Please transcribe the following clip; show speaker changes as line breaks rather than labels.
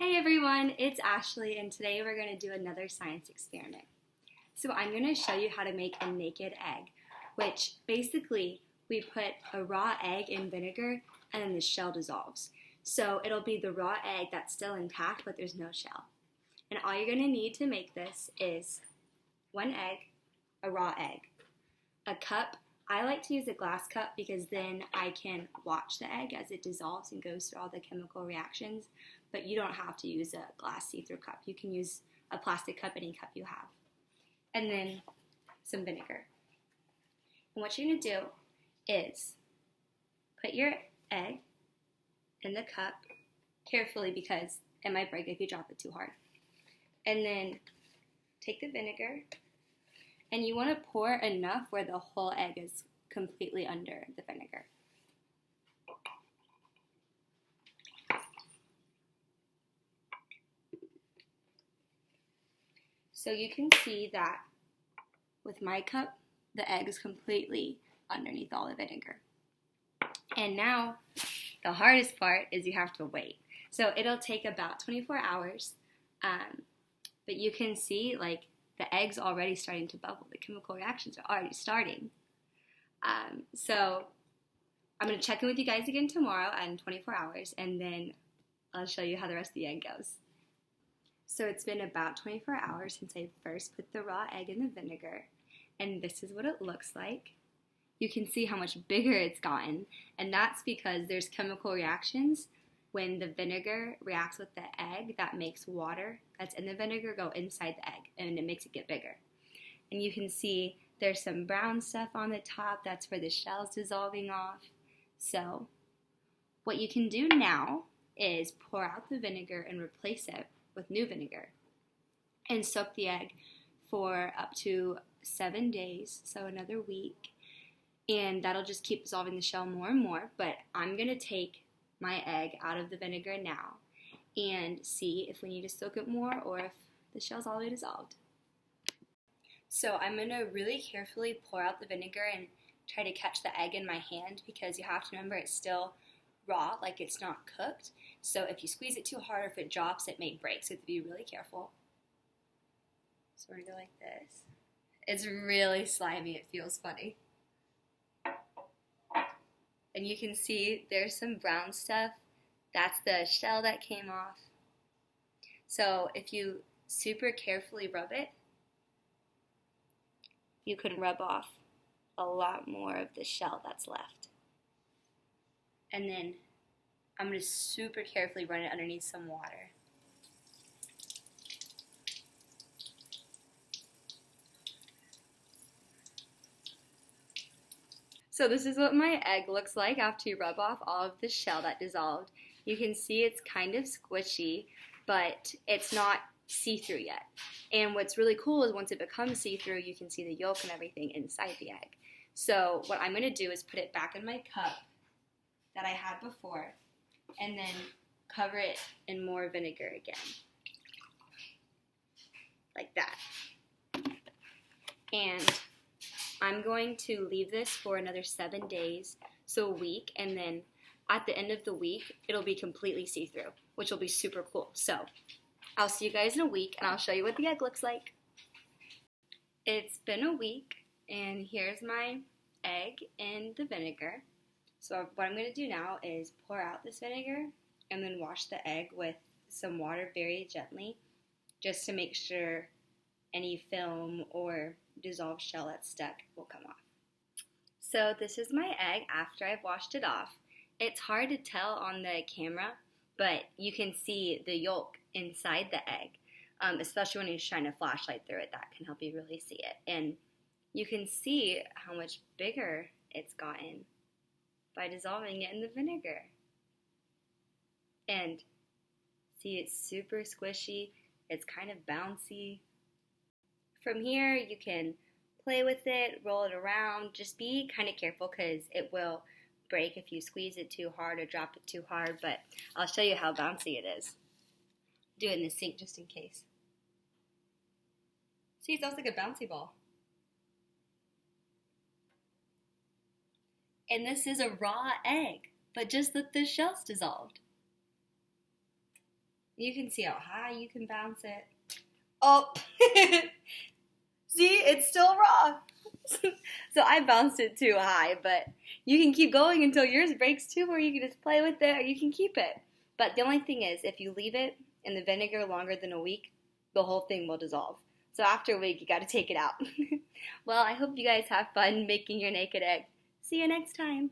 Hey everyone, it's Ashley and today we're going to do another science experiment. So I'm going to show you how to make a naked egg, which basically we put a raw egg in vinegar and then the shell dissolves. So it'll be the raw egg that's still intact but there's no shell. And all you're going to need to make this is one egg, a raw egg, a cup. I like to use a glass cup because then I can watch the egg as it dissolves and goes through all the chemical reactions, but you don't have to use a glass see-through cup. You can use a plastic cup, any cup you have. And then some vinegar. And what you're going to do is put your egg in the cup carefully because it might break if you drop it too hard. And then take the vinegar. And you want to pour enough where the whole egg is completely under the vinegar. So you can see that with my cup, the egg is completely underneath all the vinegar. And now the hardest part is you have to wait. So it'll take about 24 hours, but you can see like the egg's already starting to bubble. The chemical reactions are already starting. So I'm going to check in with you guys again tomorrow in 24 hours, and then I'll show you how the rest of the egg goes. So it's been about 24 hours since I first put the raw egg in the vinegar, and this is what it looks like. You can see how much bigger it's gotten, and that's because there's chemical reactions. When the vinegar reacts with the egg, that makes water that's in the vinegar go inside the egg, and it makes it get bigger. And you can see there's some brown stuff on the top. That's where the shell's dissolving off. So what you can do now is pour out the vinegar and replace it with new vinegar and soak the egg for up to 7 days, so another week. And that'll just keep dissolving the shell more and more. But I'm going to take my egg out of the vinegar now and see if we need to soak it more or if the shell's all the way dissolved. So I'm going to really carefully pour out the vinegar and try to catch the egg in my hand because you have to remember it's still raw, like it's not cooked. So if you squeeze it too hard or if it drops, it may break. So you have to be really careful. So we're going to go like this. It's really slimy. It feels funny. And you can see there's some brown stuff. That's the shell that came off. So if you super carefully rub it, you can rub off a lot more of the shell that's left. And then I'm going to super carefully run it underneath some water. So this is what my egg looks like after you rub off all of the shell that dissolved. You can see it's kind of squishy, but it's not see-through yet. And what's really cool is once it becomes see-through, you can see the yolk and everything inside the egg. So what I'm going to do is put it back in my cup that I had before and then cover it in more vinegar again. Like that. And I'm going to leave this for another 7 days, so a week, and then at the end of the week, it'll be completely see-through, which will be super cool. So I'll see you guys in a week, and I'll show you what the egg looks like. It's been a week, and here's my egg in the vinegar. So what I'm going to do now is pour out this vinegar and then wash the egg with some water very gently, just to make sure any film or dissolved shell that's stuck will come off. So this is my egg after I've washed it off. It's hard to tell on the camera, but you can see the yolk inside the egg, especially when you shine a flashlight through it. That can help you really see it. And you can see how much bigger it's gotten by dissolving it in the vinegar. And see, it's super squishy. It's kind of bouncy. From here, you can play with it, roll it around. Just be kind of careful because it will break if you squeeze it too hard or drop it too hard, but I'll show you how bouncy it is. Do it in the sink just in case. See, it sounds like a bouncy ball. And this is a raw egg, but just that the shell's dissolved. You can see how high you can bounce it. Oh! See, it's still raw. So I bounced it too high, but you can keep going until yours breaks too, or you can just play with it, or you can keep it. But the only thing is, if you leave it in the vinegar longer than a week, the whole thing will dissolve. So after a week, you got to take it out. Well, I hope you guys have fun making your naked egg. See you next time.